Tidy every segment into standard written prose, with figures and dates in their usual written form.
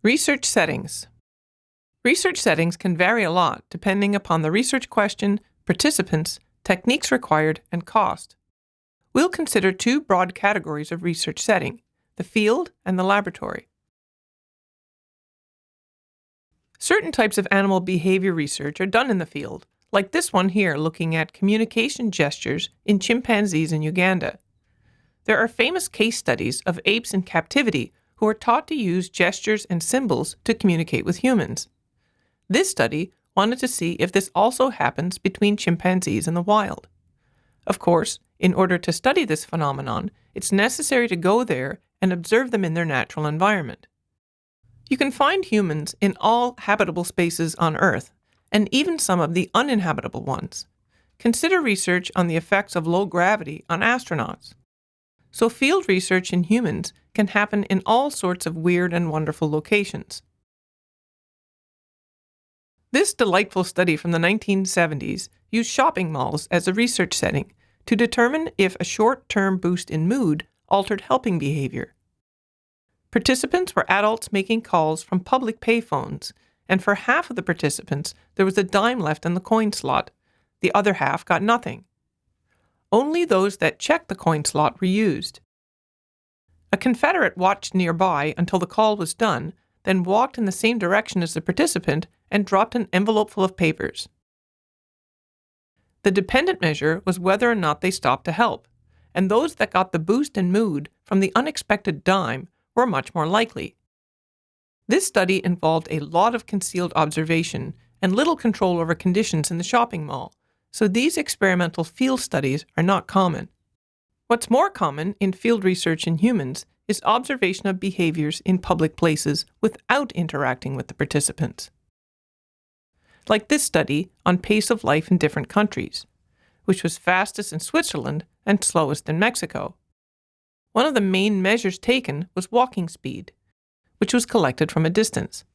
Research settings. Research settings can vary a lot depending upon the research question, participants, techniques required, and cost. We'll consider two broad categories of research setting, the field and the laboratory. Certain types of animal behavior research are done in the field, like this one here looking at communication gestures in chimpanzees in Uganda. There are famous case studies of apes in captivity who are taught to use gestures and symbols to communicate with humans. This study wanted to see if this also happens between chimpanzees in the wild. Of course, in order to study this phenomenon, it's necessary to go there and observe them in their natural environment. You can find humans in all habitable spaces on Earth, and even some of the uninhabitable ones. Consider research on the effects of low gravity on astronauts. So field research in humans can happen in all sorts of weird and wonderful locations. This delightful study from the 1970s used shopping malls as a research setting to determine if a short-term boost in mood altered helping behavior. Participants were adults making calls from public payphones, and for half of the participants, there was a dime left in the coin slot. The other half got nothing. Only those that checked the coin slot were used. A Confederate watched nearby until the call was done, then walked in the same direction as the participant and dropped an envelope full of papers. The dependent measure was whether or not they stopped to help, and those that got the boost in mood from the unexpected dime were much more likely. This study involved a lot of concealed observation and little control over conditions in the shopping mall, so these experimental field studies are not common. What's more common in field research in humans is observation of behaviors in public places without interacting with the participants. Like this study on pace of life in different countries, which was fastest in Switzerland and slowest in Mexico. One of the main measures taken was walking speed, which was collected from a distance.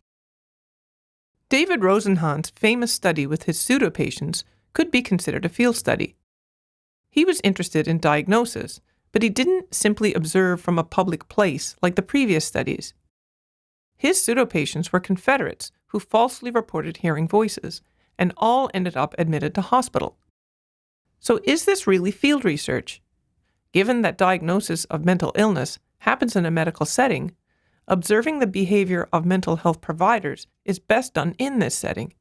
David Rosenhan's famous study with his pseudopatients could be considered a field study. He was interested in diagnosis, but he didn't simply observe from a public place like the previous studies. His pseudopatients were Confederates who falsely reported hearing voices, and all ended up admitted to hospital. So is this really field research? Given that diagnosis of mental illness happens in a medical setting, observing the behavior of mental health providers is best done in this setting.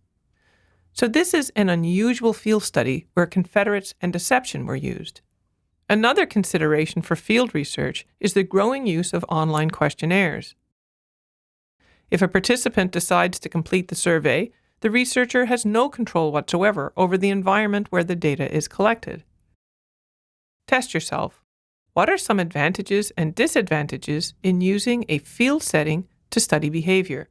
So this is an unusual field study where Confederates and deception were used. Another consideration for field research is the growing use of online questionnaires. If a participant decides to complete the survey, the researcher has no control whatsoever over the environment where the data is collected. Test yourself. What are some advantages and disadvantages in using a field setting to study behavior?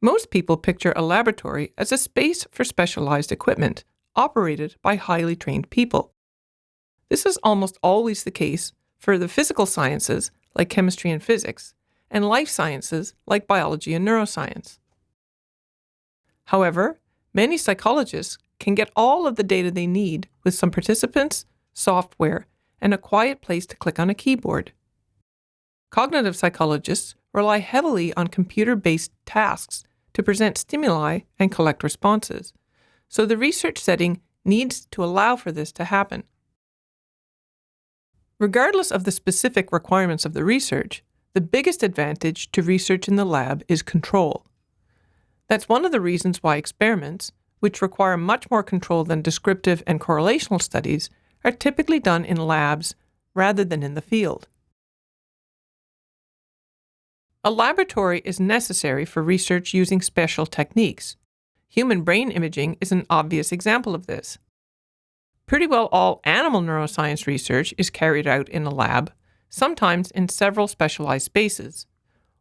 Most people picture a laboratory as a space for specialized equipment, operated by highly trained people. This is almost always the case for the physical sciences, like chemistry and physics, and life sciences, like biology and neuroscience. However, many psychologists can get all of the data they need with some participants, software, and a quiet place to click on a keyboard. Cognitive psychologists rely heavily on computer-based tasks to present stimuli and collect responses, so the research setting needs to allow for this to happen. Regardless of the specific requirements of the research, the biggest advantage to research in the lab is control. That's one of the reasons why experiments, which require much more control than descriptive and correlational studies, are typically done in labs rather than in the field. A laboratory is necessary for research using special techniques. Human brain imaging is an obvious example of this. Pretty well all animal neuroscience research is carried out in a lab, sometimes in several specialized spaces,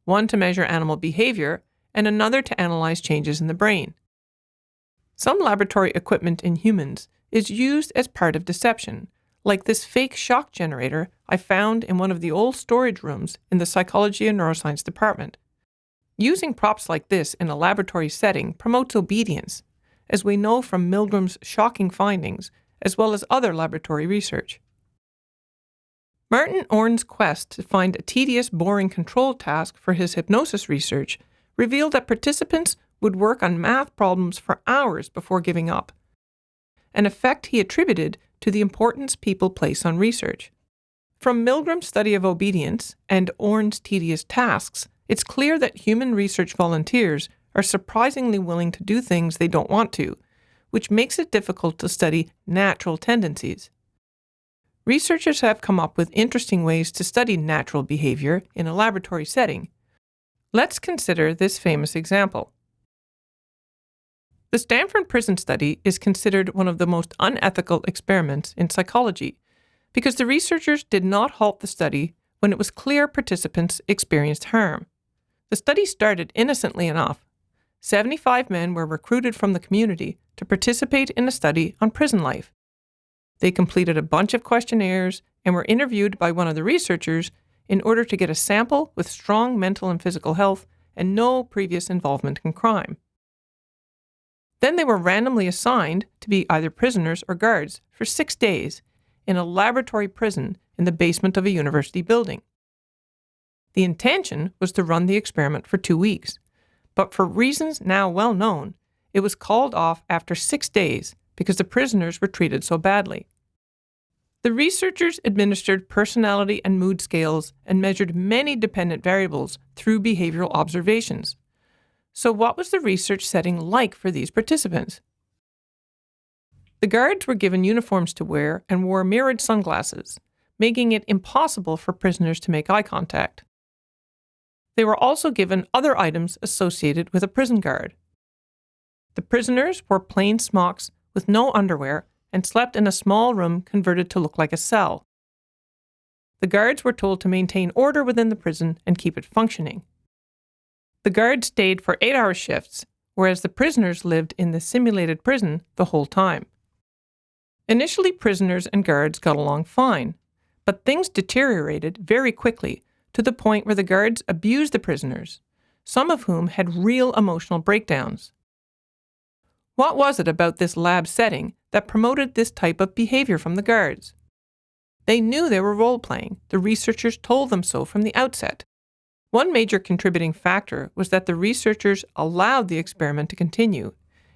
one to measure animal behavior and another to analyze changes in the brain. Some laboratory equipment in humans is used as part of deception, like this fake shock generator I found in one of the old storage rooms in the Psychology and Neuroscience department. Using props like this in a laboratory setting promotes obedience, as we know from Milgram's shocking findings, as well as other laboratory research. Martin Orne's quest to find a tedious, boring control task for his hypnosis research revealed that participants would work on math problems for hours before giving up, an effect he attributed to the importance people place on research. From Milgram's study of obedience and Orne's tedious tasks, it's clear that human research volunteers are surprisingly willing to do things they don't want to, which makes it difficult to study natural tendencies. Researchers have come up with interesting ways to study natural behavior in a laboratory setting. Let's consider this famous example. The Stanford Prison Study is considered one of the most unethical experiments in psychology because the researchers did not halt the study when it was clear participants experienced harm. The study started innocently enough. 75 men were recruited from the community to participate in a study on prison life. They completed a bunch of questionnaires and were interviewed by one of the researchers in order to get a sample with strong mental and physical health and no previous involvement in crime. Then they were randomly assigned to be either prisoners or guards for 6 days in a laboratory prison in the basement of a university building. The intention was to run the experiment for 2 weeks, but for reasons now well known, it was called off after 6 days because the prisoners were treated so badly. The researchers administered personality and mood scales and measured many dependent variables through behavioral observations. So what was the research setting like for these participants? The guards were given uniforms to wear and wore mirrored sunglasses, making it impossible for prisoners to make eye contact. They were also given other items associated with a prison guard. The prisoners wore plain smocks with no underwear and slept in a small room converted to look like a cell. The guards were told to maintain order within the prison and keep it functioning. The guards stayed for 8-hour shifts, whereas the prisoners lived in the simulated prison the whole time. Initially, prisoners and guards got along fine, but things deteriorated very quickly to the point where the guards abused the prisoners, some of whom had real emotional breakdowns. What was it about this lab setting that promoted this type of behavior from the guards? They knew they were role-playing. The researchers told them so from the outset. One major contributing factor was that the researchers allowed the experiment to continue,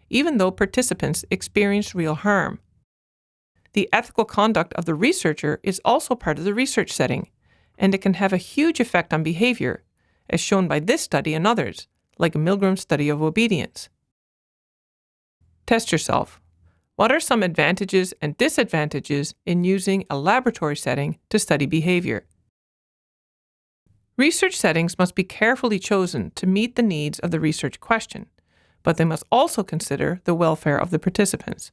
even though participants experienced real harm. The ethical conduct of the researcher is also part of the research setting, and it can have a huge effect on behavior, as shown by this study and others, like Milgram's study of obedience. Test yourself. What are some advantages and disadvantages in using a laboratory setting to study behavior? Research settings must be carefully chosen to meet the needs of the research question, but they must also consider the welfare of the participants.